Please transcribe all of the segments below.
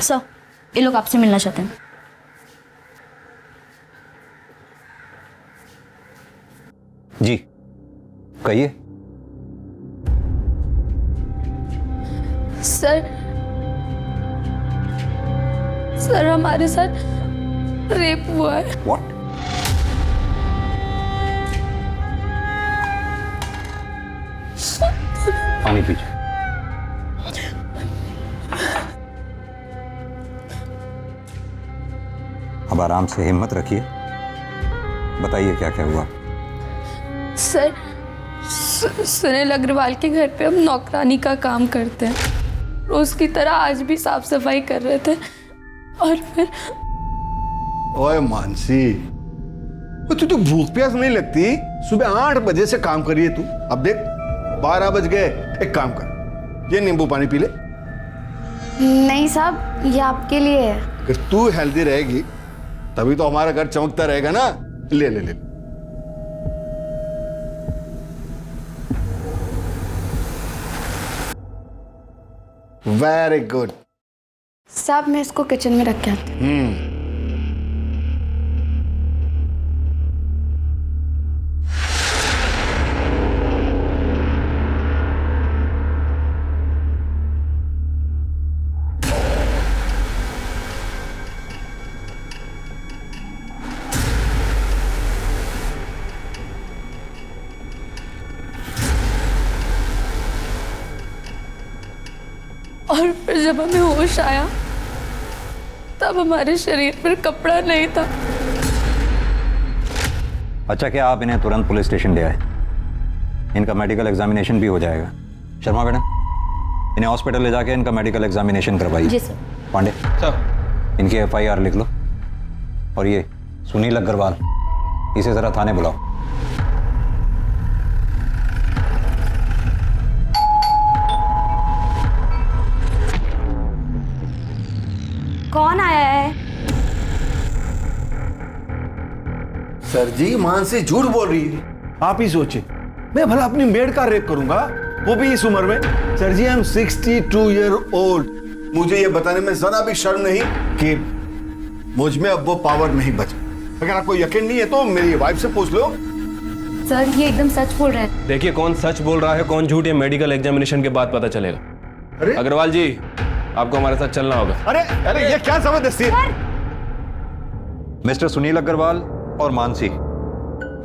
Sir, ये लोग आपसे मिलना चाहते हैं। जी कहिए। सर हमारे साथ रेप हुआ है। व्हाट? पानी पीजिए। अब आराम से हिम्मत रखिए, बताइए क्या क्या हुआ। सर, सुनील अग्रवाल के घर पे हम नौकरानी का काम करते हैं। रोज की तरह आज भी साफ सफाई कर रहे थे और फिर ओए मानसी, तू भूख प्यास नहीं लगती? सुबह 8 बजे से काम करिए तू, अब देख 12 बज गए। एक काम कर, ये नींबू पानी पी ले। नहीं साहब, ये आपके लिए है। अगर तू हेल्दी रहेगी तभी तो हमारा घर चमकता रहेगा ना। ले ले ले। Very good. साहब मैं इसको किचन में रख के आती हूँ। और फिर जब हमें होश आया तब हमारे शरीर पर कपड़ा नहीं था। अच्छा, क्या आप इन्हें तुरंत पुलिस स्टेशन ले आए? इनका मेडिकल एग्जामिनेशन भी हो जाएगा। शर्मा मैडम, इन्हें हॉस्पिटल ले जाके इनका मेडिकल एग्जामिनेशन करवाइए। जी सर। पांडे सर, इनकी FIR लिख लो। और ये सुनील अग्रवाल, इसे जरा थाने बुलाओ। कौन आया है? सर जी, मानसी झूठ बोल रही है। आप ही सोचे, मैं भला अपनी मेड का रेप करूंगा, वो भी इस उम्र में? Sir ji, I am 62 year old. मुझे ये बताने में जरा भी शर्म नहीं कि मुझ में अब वो पावर नहीं बचा। अगर आपको यकीन नहीं है तो मेरी वाइफ से पूछ लो। सर, ये एकदम सच बोल रहे हैं। देखिए, कौन सच बोल रहा है कौन झूठ, ये मेडिकल एग्जामिनेशन के बाद पता चलेगा। अरे अग्रवाल जी, आपको हमारे साथ चलना होगा। अरे अरे, ये क्या जबरदस्ती है? मिस्टर सुनील अग्रवाल और मानसी,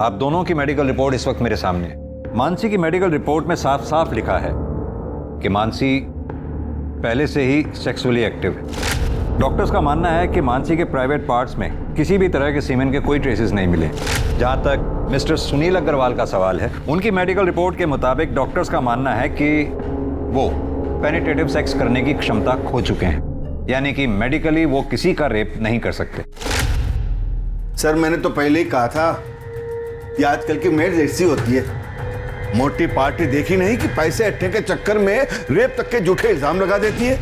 आप दोनों की मेडिकल रिपोर्ट इस वक्त मेरे सामने है। मानसी की मेडिकल रिपोर्ट में साफ साफ लिखा है कि मानसी पहले से ही सेक्सुअली एक्टिव है। डॉक्टर्स का मानना है कि मानसी के प्राइवेट पार्ट्स में किसी भी तरह के सीमेन के कोई ट्रेसेस नहीं मिले। जहां तक मिस्टर सुनील अग्रवाल का सवाल है, उनकी मेडिकल रिपोर्ट के मुताबिक डॉक्टर्स का मानना है कि वो पेनिट्रेटिव सेक्स करने की क्षमता खो चुके हैं, यानी कि मेडिकली वो किसी का रेप नहीं कर सकते। सर, मैंने तो पहले ही कहा था, ये आजकल की मेड ऐसी होती है, मोटी पार्टी देखी नहीं कि पैसे अट्ठे के चक्कर में रेप तक के झूठे इल्जाम लगा देती है।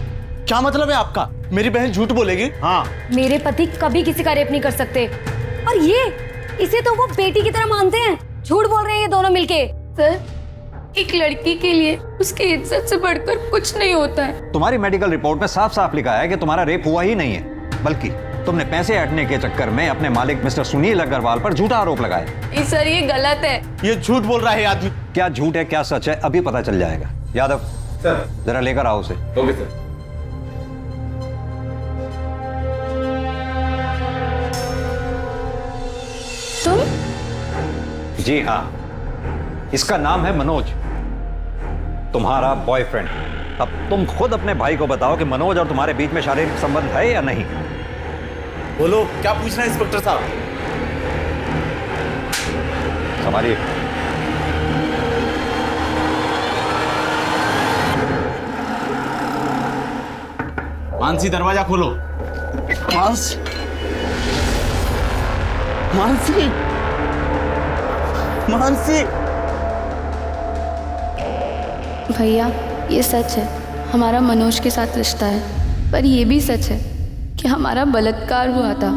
क्या मतलब है आपका? मेरी बहन झूठ बोलेगी? हाँ, मेरे पति कभी किसी का रेप नहीं कर सकते। और ये, इसे तो वो बेटी की तरह मानते हैं। झूठ बोल रहे हैं ये दोनों मिलके। सर, एक लड़की के लिए उसकी इज्जत से बढ़कर कुछ नहीं होता है। तुम्हारी मेडिकल रिपोर्ट में साफ साफ लिखा है कि तुम्हारा रेप हुआ ही नहीं है, बल्कि तुमने पैसे ऐंठने के चक्कर में अपने मालिक मिस्टर सुनील अग्रवाल पर झूठा आरोप लगाया। सर, ये गलत है। ये झूठ बोल रहा है आदमी। क्या झूठ है क्या सच है अभी पता चल जाएगा। यादव सर। जरा लेकर आओ उसे। Okay sir. तुम? जी हाँ, इसका नाम है मनोज, तुम्हारा बॉयफ्रेंड। अब तुम खुद अपने भाई को बताओ कि मनोज और तुम्हारे बीच में शारीरिक संबंध है या नहीं। बोलो, क्या पूछना है इंस्पेक्टर साहब? संभालिए। मानसी, दरवाजा खोलो। मानसी, मानसी, मानसी। भैया, ये सच है, हमारा मनोज के साथ रिश्ता है। पर ये भी सच है कि हमारा बलात्कार हुआ था,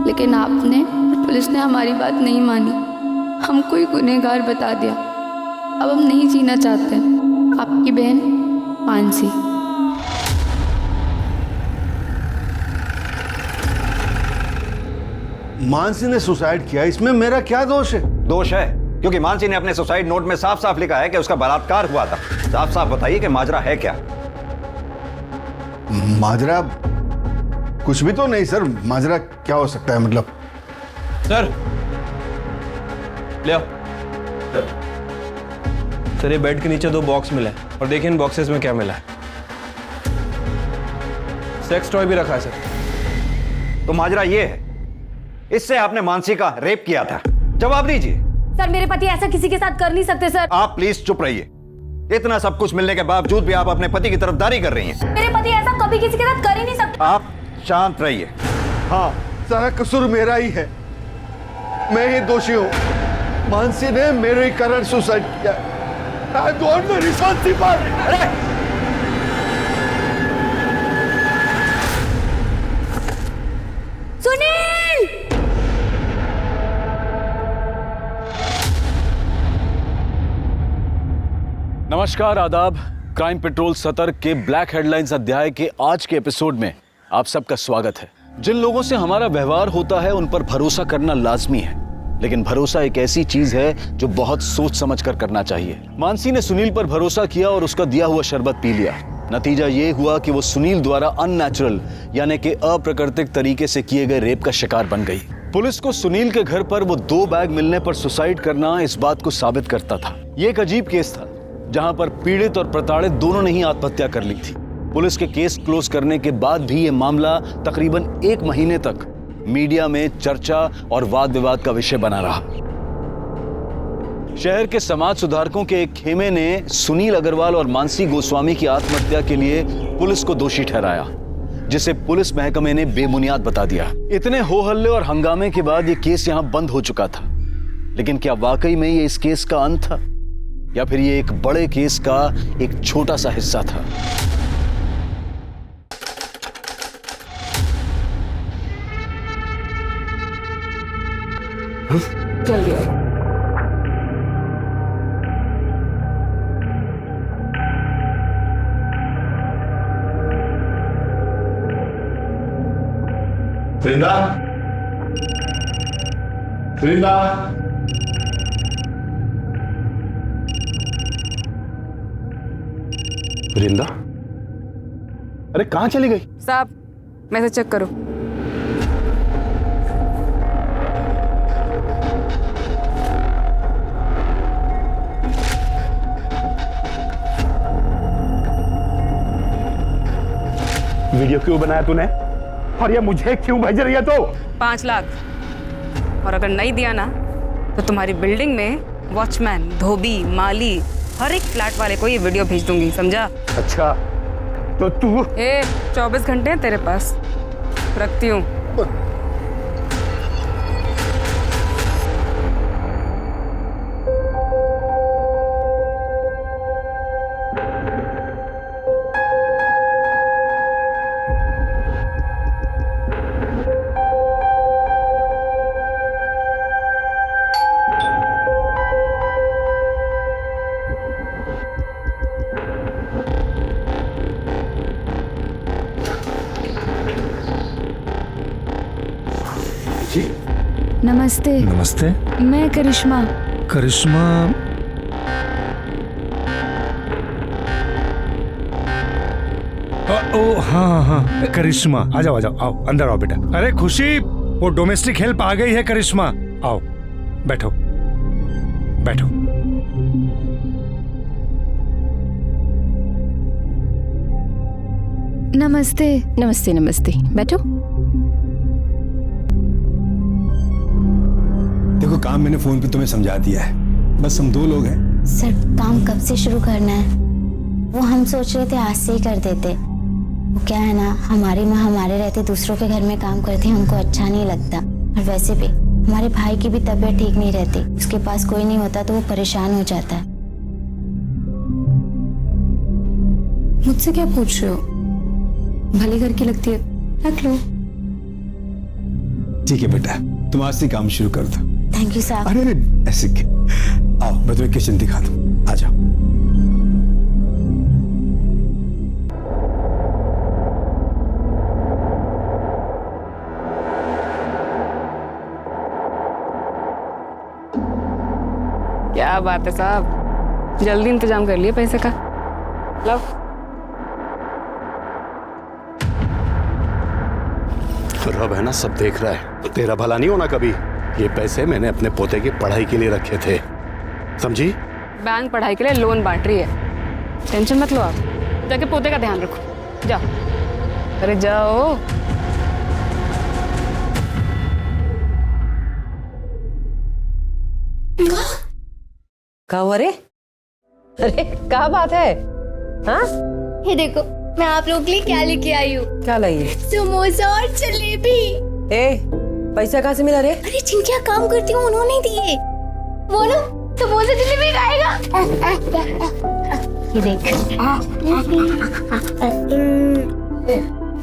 लेकिन आपने और पुलिस ने हमारी बात नहीं मानी, हमको ही गुनहगार बता दिया। अब हम नहीं जीना चाहते। आपकी बहन मानसी। मानसी ने सुसाइड किया, इसमें मेरा क्या दोष है? दोष है क्योंकि मानसी ने अपने सुसाइड नोट में साफ साफ लिखा है कि उसका बलात्कार हुआ था। साफ साफ बताइए कि माजरा है क्या? माजरा कुछ भी तो नहीं सर। माजरा क्या हो सकता है मतलब? सर ले आओ। सर ये बेड के नीचे 2 बॉक्स मिला है और देखिए इन बॉक्सेस में क्या मिला है। सेक्स टॉय भी रखा है सर। तो माजरा ये है, इससे आपने मानसी का रेप किया था। जवाब दीजिए। सर मेरे पति ऐसा किसी के साथ कर नहीं सकते सर। आप प्लीज चुप रहिए। इतना सब कुछ मिलने के बावजूद भी आप अपने पति की तरफदारी कर रही हैं। मेरे पति ऐसा कभी किसी के साथ कर ही नहीं सकते। आप शांत रहिए। हाँ, सारा कसूर मेरा ही है, मैं ही दोषी हूँ। मानसी ने मेरे कारण सुसाइड किया। I don't know responsible। Sunil! नमस्कार, आदाब। क्राइम पेट्रोल सतर्क के ब्लैक हेडलाइंस अध्याय के आज के एपिसोड में आप सबका स्वागत है। जिन लोगों से हमारा व्यवहार होता है उन पर भरोसा करना लाजमी है, लेकिन भरोसा एक ऐसी चीज है जो बहुत सोच समझ कर करना चाहिए। मानसी ने सुनील पर भरोसा किया और उसका दिया हुआ शरबत पी लिया। नतीजा ये हुआ कि वो सुनील द्वारा अननेचुरल यानी कि अप्राकृतिक तरीके से किए गए रेप का शिकार बन गई। पुलिस को सुनील के घर पर वो 2 बैग मिलने पर सुसाइड करना इस बात को साबित करता था। ये एक अजीब केस था जहां पर पीड़ित और प्रताड़ित दोनों ने ही आत्महत्या कर ली थी। पुलिस के केस क्लोज करने के बाद भी ये मामला तकरीबन 1 महीने तक मीडिया में चर्चा और वाद विवाद का विषय बना रहा। शहर के समाज सुधारकों के एक खेमे ने सुनील अग्रवाल और मानसी गोस्वामी की आत्महत्या के लिए पुलिस को दोषी ठहराया, जिसे पुलिस महकमे ने बेबुनियाद बता दिया। इतने हो हल्ले और हंगामे के बाद ये केस यहां बंद हो चुका था, लेकिन क्या वाकई में ये इस केस का अंत था या फिर ये एक बड़े केस का एक छोटा सा हिस्सा था? जल्दी आओ। वृंदा, वृंदा, वृंदा, अरे कहां चली गई? साहब मैसेज चेक करो। वीडियो क्यों बनाया तूने और ये मुझे क्यों भेज रही है? तो 5 लाख, और अगर नहीं दिया ना तो तुम्हारी बिल्डिंग में वॉचमैन, धोबी, माली, हर एक फ्लैट वाले को ये वीडियो भेज दूंगी, समझा? अच्छा तो तू 24 घंटे हैं तेरे पास, रखती हूँ। नमस्ते। नमस्ते। मैं करिश्मा। करिश्मा? ओ हाँ हाँ करिश्मा, आ जाओ आओ, अंदर आओ बेटा। अरे खुशी, वो डोमेस्टिक हेल्प आ गई है। करिश्मा आओ, बैठो बैठो। नमस्ते। नमस्ते नमस्ते, बैठो। देखो, काम मैंने फोन पे तुम्हें समझा दिया है, बस हम 2 लोग हैं। सर काम कब से शुरू करना है? वो हम सोच रहे थे आज से ही कर देते। वो क्या है ना, हमारी माँ हमारे रहते दूसरों के घर में काम करती है, हमको अच्छा नहीं लगता। और वैसे भी हमारे भाई की भी तबीयत ठीक नहीं रहती, उसके पास कोई नहीं होता तो वो परेशान हो जाता है। मुझसे क्या पूछ रहे हो? भले घर की लगती है, रख लो। ठीक है बेटा, तुम आज से काम शुरू कर दो। थैंक यू साहब। अरे ऐसे आओ, मैं तुम्हें किचन दिखा दूं, आ जाओ। क्या बात है साहब, जल्दी इंतजाम कर लिए पैसे का। लो। रब है ना, सब देख रहा है, तेरा भला नहीं होना कभी। ये पैसे मैंने अपने पोते की पढ़ाई के लिए रखे थे, समझी? बैंक पढ़ाई के लिए लोन बांट रही है, टेंशन मत लो आप, जाके पोते का ध्यान रखो, जाओ। अरे जाओ। कहो, अरे क्या बात है? हाँ, ये देखो मैं आप लोगों के लिए क्या लेके आई हूँ। क्या लाई है? समोसा और जलेबी। पैसा कहाँ से मिला रे? अरे जिनके यहाँ काम करती हूँ उन्होंने दिए। वो ना समोसा जलेबी खाएगा। ये देख।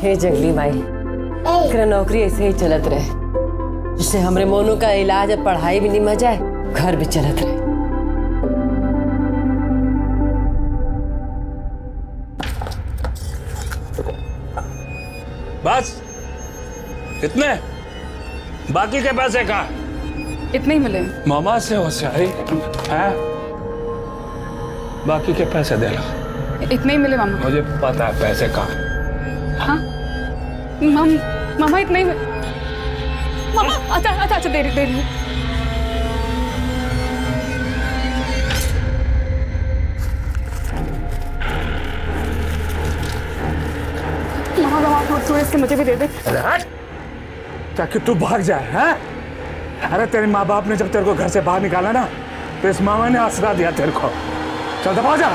हे जंगली माई, तेरा नौकरी ऐसे ही चलत रहे, जिससे हमरे मोनू का इलाज और पढ़ाई भी निमह जाए, घर भी चलत रहे। बस इतने? बाकी के पैसे कहाँ? इतने ही मिले। मामा से होशियारी है, बाकी के पैसे दे लो। इतने ही मिले मामा। मुझे पता है पैसे कहाँ। हाँ मामा इतने ही मामा। अच्छा दे रही। मामा थोड़े इसके मुझे भी दे दे। ताकि तू भाग जाए। हैं? अरे तेरे माँ बाप ने जब तेरे को घर से बाहर निकाला ना, तो इस मामा ने आसरा दिया तेरे को। चल दबा जा।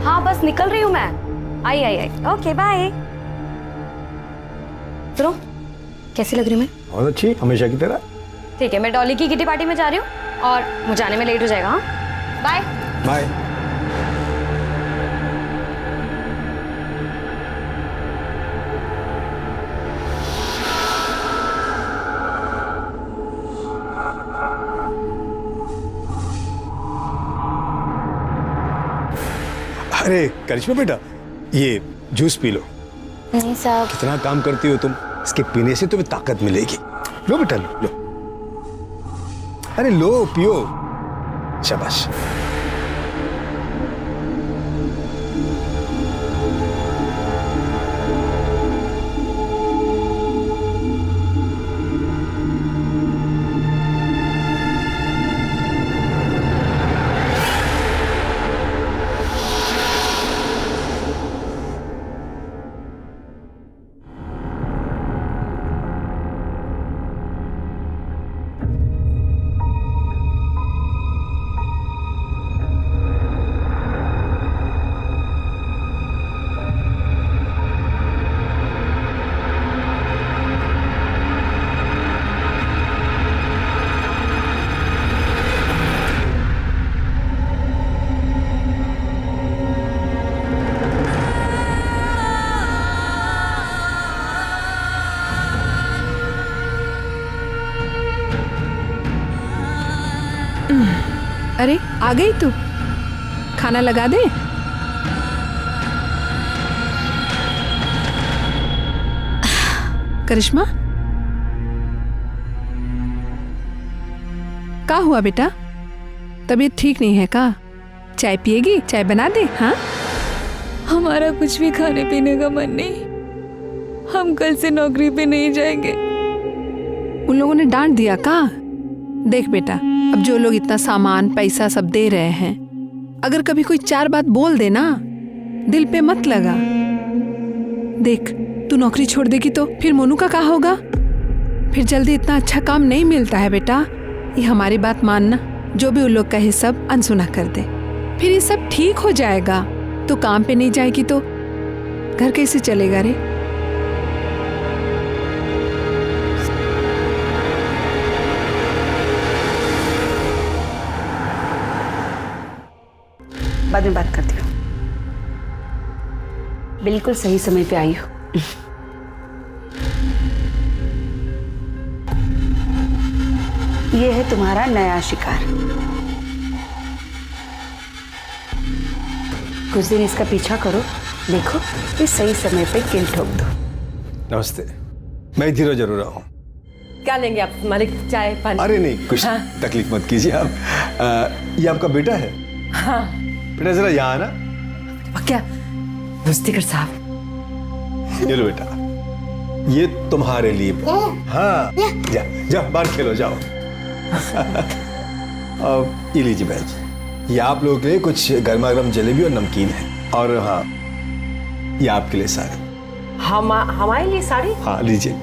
हाँ बस निकल रही हूँ मैं। आई। Okay bye. सुनो, कैसी लग रही हूँ मैं? बहुत अच्छी, हमेशा की तरह। ठीक है, मैं डॉली की किटी पार्टी में जा रही हूँ और मुझे आने में लेट हो जाएगा। हाँ बाय बाय। अरे करिश्मा बेटा, ये जूस पी लो। नहीं साहब। कितना काम करती हो तुम, इसके पीने से तुम्हें ताकत मिलेगी। लो बेटा लो। अरे लो, पियो। शाबाश। अरे आ गई तू, खाना लगा दे। करिश्मा, क्या हुआ बेटा? तबीयत ठीक नहीं है का? चाय पिएगी? चाय बना दे। हाँ, हमारा कुछ भी खाने पीने का मन नहीं, हम कल से नौकरी पे नहीं जाएंगे। उन लोगों ने डांट दिया का? देख बेटा, अब जो लोग इतना सामान पैसा सब दे रहे हैं, अगर कभी कोई चार बात बोल दे ना, दिल पे मत लगा। देख, तू नौकरी छोड़ देगी तो फिर मोनू का क्या होगा? फिर जल्दी इतना अच्छा काम नहीं मिलता है बेटा। ये हमारी बात मानना, जो भी उन लोग कहे सब अनसुना कर दे, फिर ये सब ठीक हो जाएगा। तू काम पे नहीं जाएगी तो घर कैसे चलेगा रे? बाद में बात करती हूँ। बिल्कुल सही समय पे आई हो। ये है तुम्हारा नया शिकार। कुछ दिन इसका पीछा करो, देखो ये सही समय पे किल ठोक दो। नमस्ते, मैं धीरे जरूर आऊँ। क्या लेंगे आप मालिक, चाय पानी? अरे नहीं, कुछ हाँ? तकलीफ मत कीजिए आप। ये आपका बेटा है? हाँ। बेटा जरा यहाँ आना। क्या मुस्तिकर साहब? ये लो बेटा, ये तुम्हारे लिए। हाँ, जा जा बाहर खेलो, जाओ। अब ये लीजिए बहन जी, ये आप लोगों के लिए कुछ गर्मा गर्म जलेबी और नमकीन है। और हाँ, ये आपके लिए साड़ी। हमारे लिए साड़ी? हाँ लीजिए।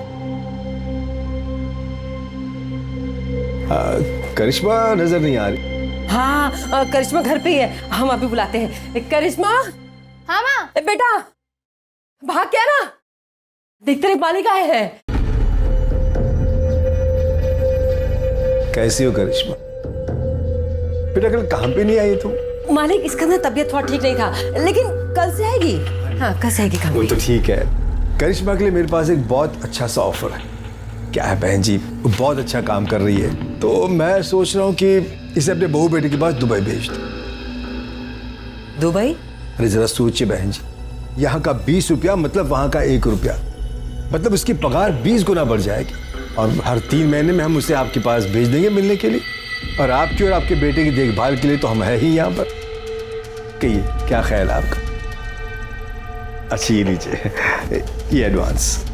करिश्मा नजर नहीं आ रही। हाँ, करिश्मा घर पे ही है, हम अभी बुलाते हैं। करिश्मा। हाँ माँ। बेटा भाग क्या ना, देखते रहे मालिक आए हैं। कैसी हो करिश्मा? बेटा कल काम पे नहीं आई तुम? मालिक इसका ना तबीयत थोड़ा ठीक नहीं था, लेकिन कल से आएगी। हाँ कल से आएगी काम पे। वो तो ठीक है। करिश्मा के लिए मेरे पास एक बहुत अच्छा सा ऑफर है। क्या है बहन जी, वो बहुत अच्छा काम कर रही है, तो मैं सोच रहा हूँ कि इसे अपने बहू बेटे के पास दुबई भेज दूं। दुबई? अरे जरा सोचिए बहन जी, यहाँ का 20 रुपया मतलब वहाँ का 1 रुपया, मतलब उसकी पगार 20 गुना बढ़ जाएगी। और हर 3 महीने में हम उसे आपके पास भेज देंगे मिलने के लिए, और आपकी और आपके बेटे की देखभाल के लिए तो हम है ही यहाँ पर। कहिए क्या ख्याल है आपका? अच्छी ये लीजिए, ये एडवांस।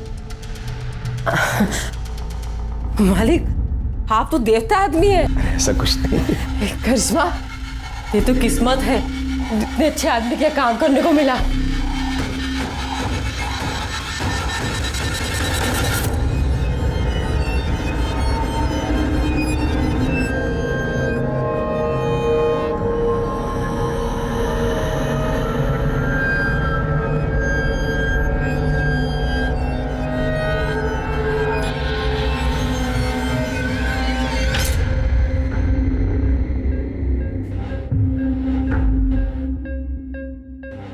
मालिक आप तो देवता आदमी है। ऐसा कुछ नहीं। करिश्मा ये तो किस्मत है, इतने अच्छे आदमी का काम करने को मिला।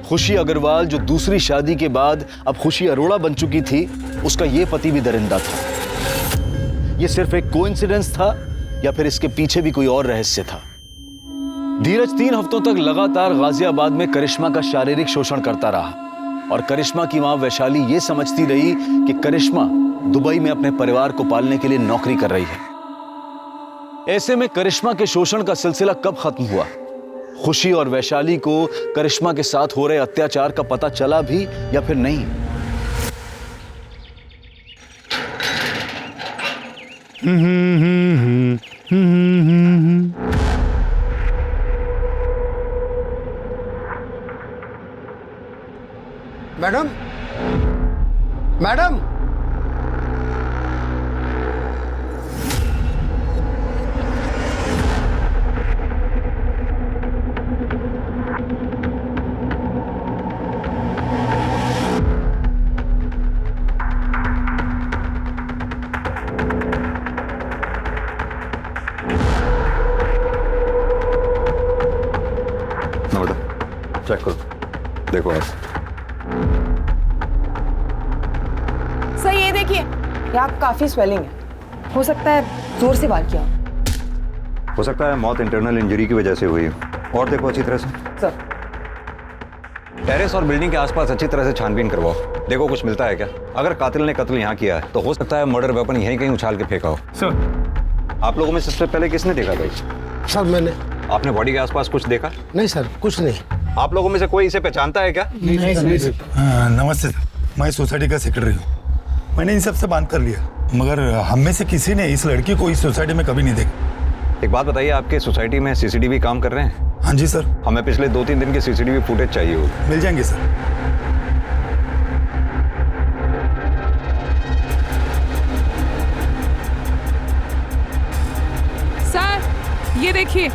खुशी अग्रवाल जो दूसरी शादी के बाद अब खुशी अरोड़ा बन चुकी थी, उसका यह पति भी दरिंदा था। यह सिर्फ एक कोइंसिडेंस था या फिर इसके पीछे भी कोई और रहस्य था? धीरज 3 हफ्तों तक लगातार गाजियाबाद में करिश्मा का शारीरिक शोषण करता रहा और करिश्मा की मां वैशाली यह समझती रही कि करिश्मा दुबई में अपने परिवार को पालने के लिए नौकरी कर रही है। ऐसे में करिश्मा के शोषण का सिलसिला कब खत्म हुआ? खुशी और वैशाली को करिश्मा के साथ हो रहे अत्याचार का पता चला भी या फिर नहीं? मैडम, मैडम, चेक करो, देखो आप। सर ये देखिए, यहाँ काफी स्वेलिंग है, हो सकता है जोर से वार किया हो सकता है मौत इंटरनल इंजरी की वजह से हुई। और देखो अच्छी तरह से सर। टेरेस और बिल्डिंग के आसपास अच्छी तरह से छानबीन करवाओ, देखो कुछ मिलता है क्या। अगर कातिल ने कत्ल यहाँ किया है तो हो सकता है मर्डर वेपन यहीं कहीं उछाल के फेंका हो। सर आप लोगों में सबसे पहले किसने देखा भाई? सर मैंने। आपने बॉडी के आसपास कुछ देखा? नहीं सर, कुछ नहीं। आप लोगों में से कोई इसे पहचानता है क्या? नहीं सर। नमस्ते सर, मैं सोसाइटी का सेक्रेटरी हूँ। मैंने इन सब से बात कर लिया, मगर हम में से किसी ने इस लड़की को इस सोसाइटी में कभी नहीं देखा। एक बात बताइए, आपके सोसाइटी में सीसीटीवी काम कर रहे हैं? हाँ जी सर। हमें पिछले 2-3 दिन के सीसीटीवी फुटेज चाहिए होगा। मिल जाएंगे सर। सर ये देखिए,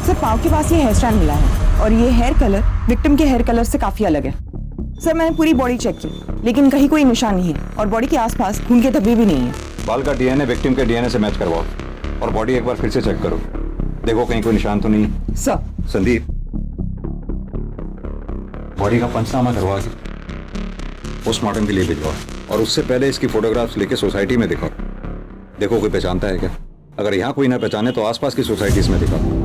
सर पाँव के पास ये हेयर स्टाइल मिला है और ये हेयर कलर विक्टिम के हेयर कलर से काफी अलग है। सर मैंने पूरी बॉडी चेक की, लेकिन कहीं कोई निशान नहीं है और बॉडी के आसपास खून के धब्बे भी नहीं है। बाल का डीएनए विक्टिम के डीएनए से मैच करवाओ और बॉडी एक बार फिर से चेक करो, देखो कहीं कोई निशान तो नहीं। सर। संदीप, बॉडी का पंचनामा करवा के पोस्टमार्टम के लिए भिजवाओ और उससे पहले इसकी फोटोग्राफ्स लेके सोसाइटी में दिखाओ, देखो कोई पहचानता है क्या। अगर यहाँ कोई ना पहचाने तो आसपास की सोसाइटीज में दिखाओ,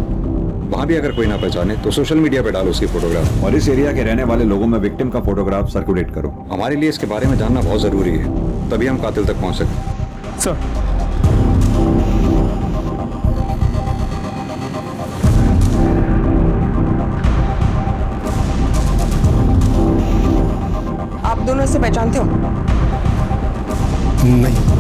वहां भी अगर कोई ना पहचाने तो सोशल मीडिया पे डालो उसकी फोटोग्राफ, और इस एरिया के रहने वाले लोगों में विक्टिम का फोटोग्राफ सर्कुलेट करो। हमारे लिए इसके बारे में जानना बहुत जरूरी है, तभी हम कातिल तक पहुंच सकते। सर, आप दोनों इसे पहचानते हो? नहीं।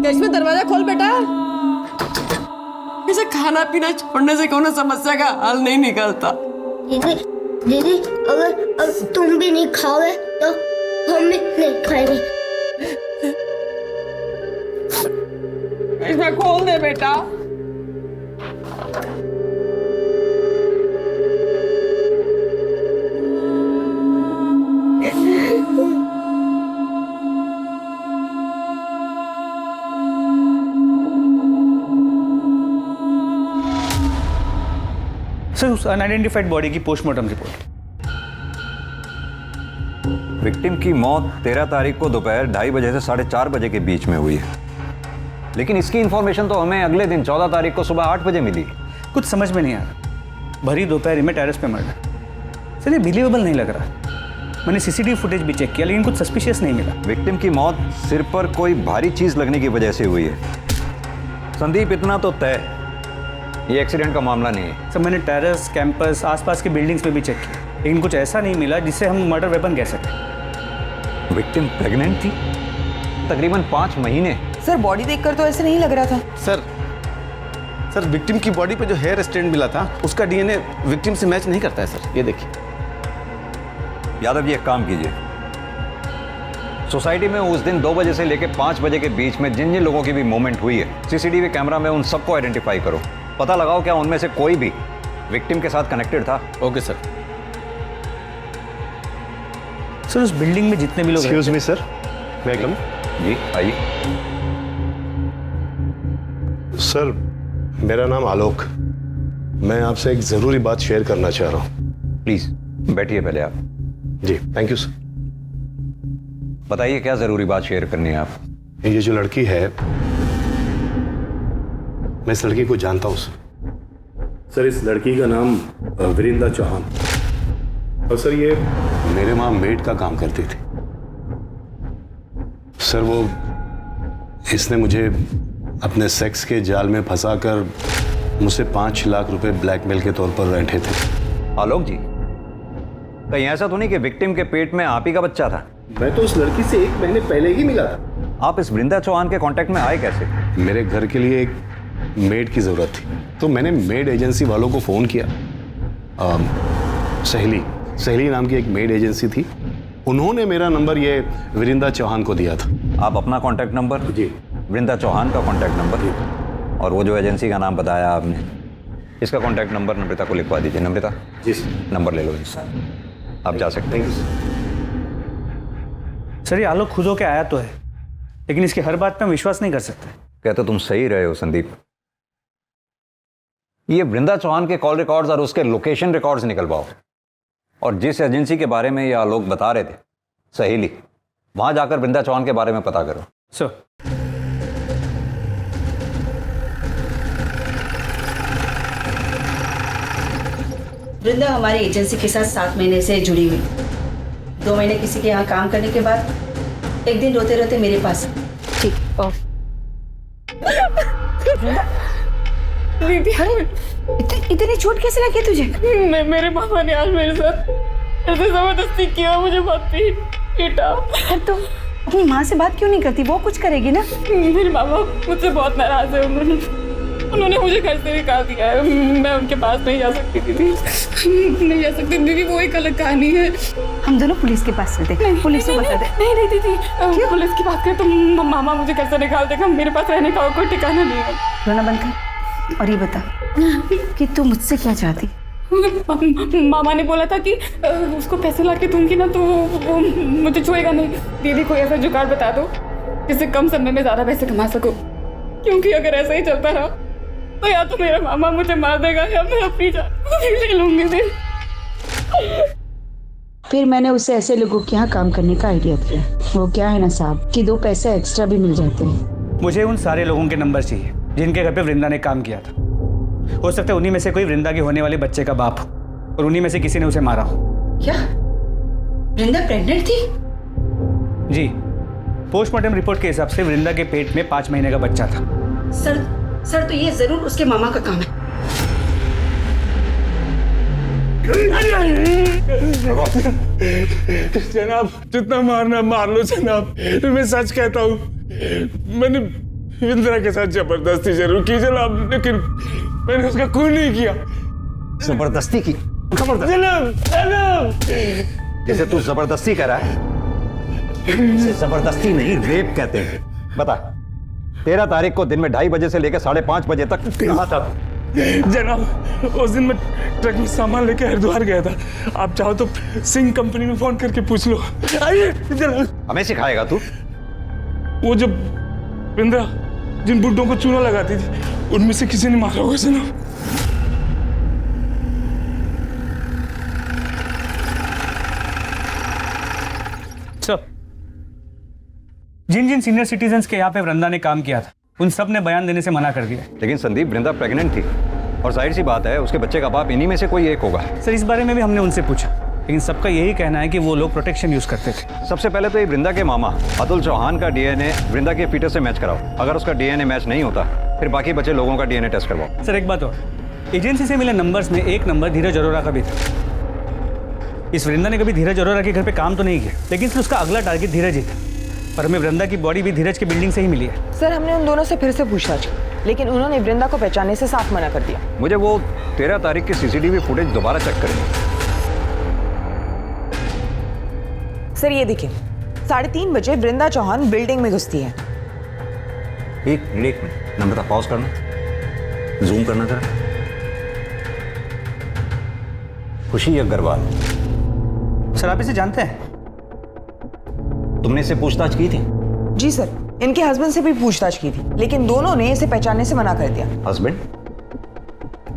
इसमें दरवाजा खोल बेटा। इसे खाना पीना छोड़ने से कोनो समस्या का हल नहीं निकलता। दीदी अगर तुम भी नहीं खाओगे तो हम भी नहीं खाएंगे। इसमें खोल दे बेटा। सर, उस अनआइडेंटिफाइड बॉडी की पोस्टमार्टम रिपोर्ट। विक्टिम की मौत 13 तारीख को दोपहर 2:30 बजे से 4:30 बजे के बीच में हुई है, लेकिन इसकी इंफॉर्मेशन तो हमें अगले दिन 14 तारीख को सुबह 8 बजे मिली। कुछ समझ में नहीं आ रहा। भरी दोपहर में टेरेस पे मर्डर। सर, ये बिलीवेबल नहीं लग रहा। मैंने सीसीटीवी फुटेज भी चेक किया, लेकिन कुछ सस्पिशियस नहीं मिला। विक्टिम की मौत सिर पर कोई भारी चीज लगने की वजह से हुई है। संदीप, इतना तो तय, ये एक्सीडेंट का मामला नहीं है। सर, मैंने टेरेस, कैंपस, आसपास के बिल्डिंग्स पे भी चेक किया, लेकिन कुछ ऐसा नहीं मिला जिससे हम मर्डर वेपन कह सकें। विक्टिम प्रेग्नेंट थी, तकरीबन 5 महीने। सर, बॉडी देखकर तो ऐसे नहीं लग रहा था। सर विक्टिम की बॉडी पे जो हेयर स्ट्रेंड मिला था उसका डीएनए विक्टिम से मैच नहीं करता है सर। ये देखिए। यादव जी, एक काम कीजिए, सोसाइटी में उस दिन 2 बजे से लेकर 5 बजे के बीच में जिन जिन लोगों की भी मूवमेंट हुई है, सीसीटीवी कैमरा में उन सबको आइडेंटिफाई करो। पता लगाओ क्या उनमें से कोई भी विक्टिम के साथ कनेक्टेड था। Okay sir. सर, उस बिल्डिंग में जितने भी लोग एक्सक्यूज मी सर, वेलकम। जी आइए। सर, मेरा नाम आलोक। मैं आपसे एक जरूरी बात शेयर करना चाह रहा हूँ। प्लीज बैठिए पहले आप। जी थैंक यू सर। बताइए क्या जरूरी बात शेयर करनी है आप। ये जो लड़की है, मैं इस लड़की को जानता हूँ सर। इस लड़की का नाम वीरिंदा चौहान, और सर ये मेरे वहां मेड का काम करती थी। सर, वो इसने मुझे अपने सेक्स के जाल में फंसाकर मुझसे 5 लाख रुपए ब्लैकमेल के तौर पर रैंठे थे। आलोक जी, कहीं ऐसा तो नहीं कि विक्टिम के पेट में आप ही का बच्चा था? मैं तो उस लड़की से 1 महीने पहले ही मिला था। आप इस वृंदा चौहान के कांटेक्ट में आए कैसे? मेरे घर के लिए एक मेड की जरूरत थी, तो मैंने मेड एजेंसी वालों को फोन किया। सहेली नाम की एक मेड एजेंसी थी, उन्होंने मेरा नंबर ये वीरिंदा चौहान को दिया था। आप अपना कांटेक्ट नंबर? जी। वृंदा चौहान का कांटेक्ट नंबर, और वो जो एजेंसी का नाम बताया आपने, इसका कांटेक्ट नंबर नम्रता को लिखवा दीजिए। नम्रता जी नंबर ले लो इसका, आप जा सकते हैं। सर, ये आलोक खुद होके आया तो है, लेकिन इसकी हर बात पे हम विश्वास नहीं कर सकते। कहते तुम सही रहे हो संदीप। ये वृंदा चौहान के कॉल रिकॉर्ड्स और उसके लोकेशन रिकॉर्ड्स निकलवाओ, और जिस एजेंसी के बारे में ये आलोक बता रहे थे, सहेली, वहां जाकर वृंदा चौहान के बारे में पता करो। सर। वृंदा हमारी एजेंसी के साथ 7 महीने से जुड़ी हुई। 2 महीने किसी के यहाँ काम करने के बाद एक दिन रोते रोते मेरे पास। ठीक। ऑफ। इतनी चोट कैसे लगी तुझे? मेरे पापा ने आज मेरे साथ ऐसे जबरदस्ती किया, मुझे बहुत पीटा। तुम अपनी माँ से बात क्यों नहीं करती? वो कुछ करेगी ना। मेरे पापा मुझसे बहुत नाराज है। उन्होंने मुझे घर से निकाल दिया है। मैं उनके पास नहीं जा सकती दीदी, नहीं जा सकती दीदी, वो एक अलग कहानी है। हम दोनों पुलिस के पास चलते हैं, पुलिस को बता दे। नहीं दीदी, पुलिस की बात करें तो मामा मुझे घर से निकाल देगा। मेरे पास रहने का कोई ठिकाना नहीं है। रोना बंद कर और ये बता कि तू मुझसे क्या चाहती? मामा ने बोला था कि उसको पैसे ला के दूंगी ना तो वो मुझे छुएगा नहीं। दीदी कोई ऐसा जुगाड़ बता दो जिससे कम समय में ज्यादा पैसे कमा सको, क्योंकि अगर ऐसा ही चलता रहा तो या तो मेरा मामा मुझे मार देगा या मैं अपनी जान ले लूंगी। फिर मैंने उसे ऐसे लोगों के यहाँ काम करने का आइडिया दिया। वो क्या है ना साहब कि 2 पैसे एक्स्ट्रा भी मिल जाते हैं। मुझे उन सारे लोगों के नंबर चाहिए जिनके घर पे वृंदा ने काम किया था। हो सकता है उन्हीं में से कोई वृंदा के होने वाले बच्चे का बाप हो और उन्हीं में से किसी ने उसे मारा हो। क्या वृंदा प्रेग्नेंट थी? जी, पोस्टमार्टम रिपोर्ट के हिसाब से वृंदा के पेट में 5 महीने का बच्चा था। सर तो ये जरूर उसके मामा का काम है। जनाब जितना मारना मार लो जनाब, मैं सच कहता हूँ मैंने इंदिरा के साथ जबरदस्ती जरूर की जनाब, लेकिन मैंने उसका खून नहीं किया। जबरदस्ती की? जनाब जैसे तू जबरदस्ती कर रहा है, इसे जबरदस्ती नहीं रेप कहते हैं। बता 13 तारीख को दिन में 2:30 बजे से लेकर 5:30 बजे तक कहाँ था? जनाब उस दिन मैं ट्रक में सामान लेके हरिद्वार गया था। आप चाहो तो सिंह कंपनी में फोन करके पूछ लो। आइए जनाब। हमें सिखाएगा तू? वो जब इंदिरा जिन बुड्ढों को चूना लगाती थी उनमें से किसी ने मारा होगा जनाब। जिन जिन सीनियर सिटीजन्स के यहाँ पे वृंदा ने काम किया था उन सब ने बयान देने से मना कर दिया। लेकिन संदीप, वृंदा प्रेग्नेंट थी और जाहिर सी बात है उसके बच्चे का बाप इन्हीं में से कोई एक होगा। सर इस बारे में भी हमने उनसे पूछा, लेकिन सबका यही कहना है कि वो लोग प्रोटेक्शन यूज करते थे। सबसे पहले तो ये वृंदा के मामा अतुल चौहान का डीएनए वृंदा के फीटस से मैच कराओ। अगर उसका डीएनए मैच नहीं होता फिर बाकी बचे लोगों का डीएनए टेस्ट करवाओ। सर एक बात और, एजेंसी से मिले नंबर्स में एक नंबर धीरज अरोरा का भी था। इस वृंदा ने कभी धीरज अरोरा के घर पे काम तो नहीं किया, लेकिन फिर उसका अगला टारगेट धीरज ही था। और हमें वृंदा की बॉडी भी धीरज की बिल्डिंग से ही मिली है। सर हमने उन दोनों से फिर से पूछताछ की, लेकिन उन्होंने वृंदा को पहचानने से साफ मना कर दिया। मुझे वो 13 तारीख की सीसीटीवी फुटेज दोबारा चेक करें। सर ये देखिए 3:30 बजे वृंदा चौहान बिल्डिंग में घुसती है। एक मिनट नम्रता, पॉज करना, जूम करना जरा। खुशी अग्रवाल। सर आप इसे जानते हैं? तुमने इसे पूछताछ की थी? जी सर, इनके हस्बैंड से भी पूछताछ की थी, लेकिन दोनों ने इसे पहचानने से मना कर दिया। हस्बैंड?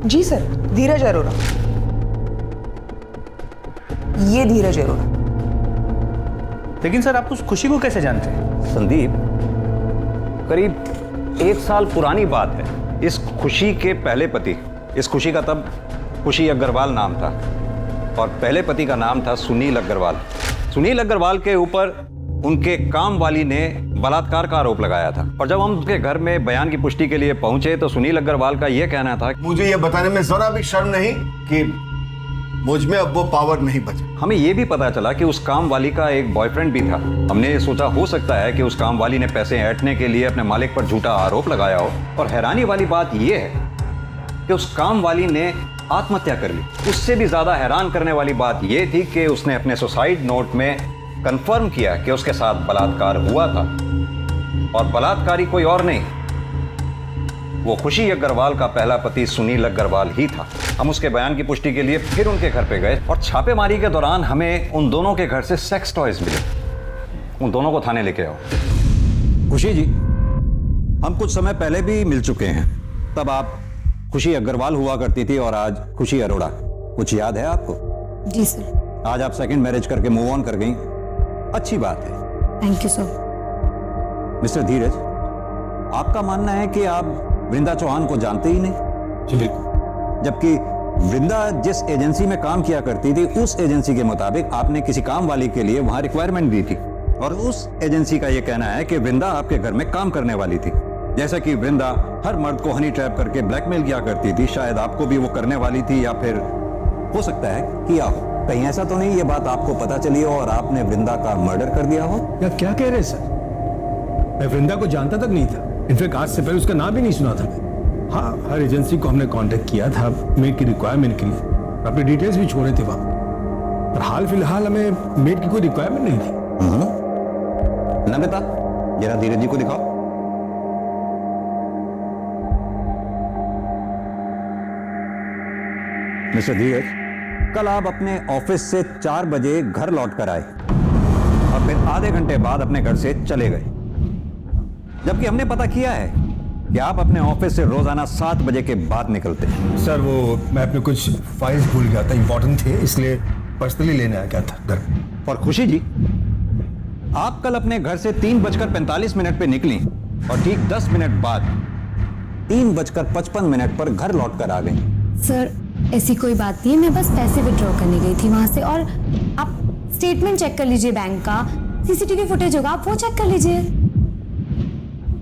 जी सर, धीरज अरोरा। ये धीरज अरोरा। लेकिन सर आप उस खुशी को कैसे जानते हैं? संदीप, करीब 1 साल पुरानी बात है। इस खुशी के पहले पति, इस खुशी का तब खुशी अग्रवाल नाम था और पहले पति का नाम था सुनील अग्रवाल। सुनील अग्रवाल के ऊपर उनके काम वाली ने बलात्कार का आरोप लगाया था और जब हम उनके घर में बयान की पुष्टि के लिए पहुंचे तो सुनील अग्रवाल का यह कहना था, मुझे यह बताने में जरा भी शर्म नहीं कि मुझ में अब वो पावर नहीं बचा। हमें यह भी पता चला कि उस काम वाली का एक बॉयफ्रेंड भी था। हमने सोचा हो सकता है कि उस काम वाली ने पैसे ऐंठने के लिए अपने मालिक पर झूठा आरोप लगाया हो। और हैरानी वाली बात यह है कि उस काम वाली ने आत्महत्या कर ली। उससे भी ज्यादा हैरान करने वाली बात यह थी कि उसने अपने सुसाइड नोट में कंफर्म किया कि उसके साथ बलात्कार हुआ था और बलात्कारी कोई और नहीं, वो खुशी अग्रवाल का पहला पति सुनील अग्रवाल ही था। हम उसके बयान की पुष्टि के लिए फिर उनके घर पे गए और छापेमारी के दौरान हमें उन दोनों के घर से सेक्स टॉयज मिले। उन दोनों को थाने लेके आओ। खुशी जी, हम कुछ समय पहले भी मिल चुके हैं। तब आप खुशी अग्रवाल हुआ करती थी और आज खुशी अरोड़ा। कुछ याद है आपको? जी सर। आज आप सेकंड मैरिज करके मूव ऑन कर गई, अच्छी बात है। Thank you sir. मिस्टर धीरज, आपका मानना है कि आप वृंदा चौहान को जानते ही नहीं? जी बिल्कुल। जबकि वृंदा जिस एजेंसी में काम किया करती थी उस एजेंसी के मुताबिक आपने किसी काम वाली के लिए वहां रिक्वायरमेंट दी थी और उस एजेंसी का यह कहना है कि वृंदा आपके घर में काम करने वाली थी। जैसा कि वृंदा हर मर्द को हनी ट्रैप करके ब्लैकमेल किया करती थी, शायद आपको भी वो करने वाली थी या फिर हो सकता है किया हो। कहीं ऐसा तो नहीं ये बात आपको पता चली हो और आपने वृंदा का मर्डर कर दिया हो? या क्या कह रहे सर? मैं वृंदा को जानता तक नहीं था। इनफैक्ट आज से पहले उसका नाम भी नहीं सुना था। हाँ, हर एजेंसी को हमने कांटेक्ट किया था मेड की रिक्वायरमेंट के लिए, अपने डिटेल्स भी छोड़े थे वहां, पर हाल फिलहाल हमें मेड की कोई रिक्वायरमेंट नहीं थी। नम्रता, जरा धीरज जी को दिखाओ। मिस्टर धीरज, कल आप अपने ऑफिस से 4 बजे घर लौट कर आए और फिर आधे घंटे बाद अपने घर से चले गए, जबकि हमने पता किया है कि आप अपने ऑफिस से रोजाना 7 बजे के बाद निकलते हैं। सर वो मैं अपने कुछ फाइल्स भूल गया था, इंपॉर्टेंट थे, इसलिए पर्सनली लेने आ गया था घर। और खुशी जी, आप कल अपने घर से 3:45 पे निकली और ठीक 10 मिनट बाद 3:55 पर घर लौट कर आ गई। सर ऐसी कोई बात नहीं है, मैं बस पैसे विड्रॉ करने गई थी वहां से। और आप स्टेटमेंट चेक कर लीजिए बैंक का, सीसीटीवी फुटेज होगा, आप वो चेक कर लीजिए।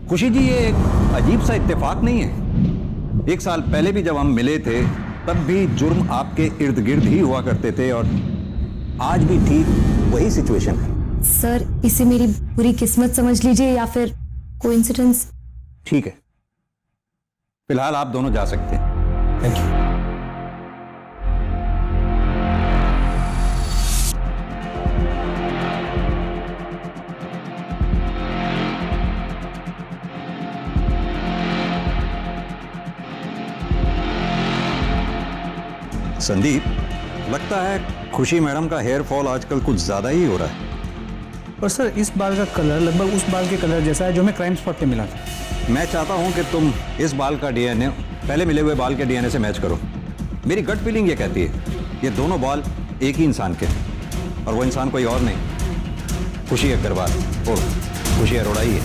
खुशी जी, ये एक अजीब सा इत्तेफाक नहीं है? 1 साल पहले भी जब हम मिले थे तब भी जुर्म आपके इर्द गिर्द ही हुआ करते थे और आज भी ठीक वही सिचुएशन है। सर इसे मेरी बुरी किस्मत समझ लीजिए या फिर कोइंसिडेंस। ठीक है, फिलहाल आप दोनों जा सकते हैं। Thank you. संदीप, लगता है खुशी मैडम का हेयर फॉल आजकल कुछ ज्यादा ही हो रहा है। और सर इस बाल का कलर लगभग उस बाल के कलर जैसा है जो हमें क्राइम स्पॉट पे मिला था। मैं चाहता हूं कि तुम इस बाल का डीएनए पहले मिले हुए बाल के डीएनए से मैच करो। मेरी गट फीलिंग ये कहती है ये दोनों बाल एक ही इंसान के हैं और वो इंसान कोई और नहीं, खुशी अग्रवाल और खुशी अरोड़ा ही है।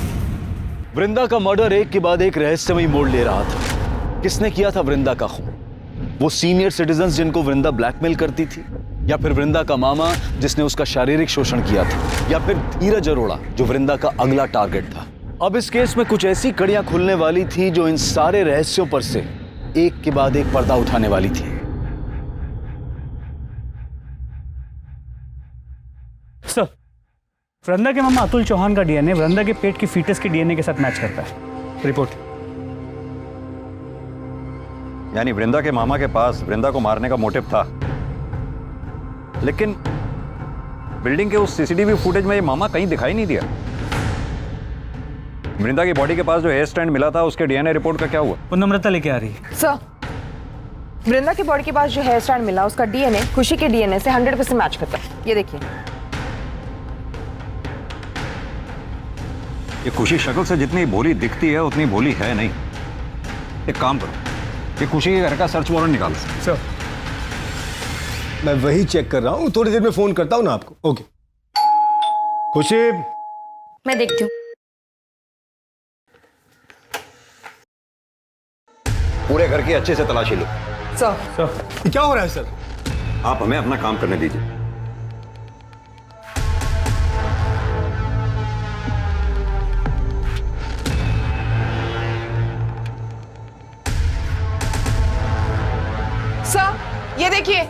वृंदा का मर्डर एक के बाद एक रहस्यमयी मोड़ ले रहा था। किसने किया था वृंदा का खून? वो सीनियर सिटीजन्स जिनको वृंदा ब्लैकमेल करती थी, या फिर वृंदा का मामा जिसने उसका शारीरिक शोषण किया था, या फिर धीरज अरोड़ा जो वृंदा का अगला टारगेट था। अब इस केस में कुछ ऐसी कड़ियां खुलने वाली थी जो इन सारे रहस्यों पर से एक के बाद एक पर्दा उठाने वाली थी। सर वृंदा के मामा अतुल चौहान का डीएनए वृंदा के पेट की फीटस के डीएनए के साथ मैच करता है। रिपोर्ट। यानी वृंदा के मामा के पास वृंदा को मारने का मोटिव था, लेकिन बिल्डिंग के उस सीसीटीवी फुटेज में ये मामा कहीं दिखाई नहीं दिया। वृंदा की बॉडी के पास जो हेयर स्टैंड मिला था उसके डीएनए रिपोर्ट का क्या हुआ? वो नम्रता लेके आ रही है। सर वृंदा की बॉडी के पास जो हेयर स्टैंड मिला उसका डीएनए खुशी के डीएनए से 100% मैच करता है। ये देखिए। ये खुशी शक्ल से जितनी भोली दिखती है उतनी भोली है नहीं। एक काम करो, ये खुशी के घर का सर्च वारंट निकालो। सर मैं वही चेक कर रहा हूँ, थोड़ी देर में फोन करता हूँ ना आपको। ओके खुशी। मैं देखती हूँ। पूरे घर की अच्छे से तलाशी लो। सर क्या हो रहा है सर? आप हमें अपना काम करने दीजिए। सर ये देखिए।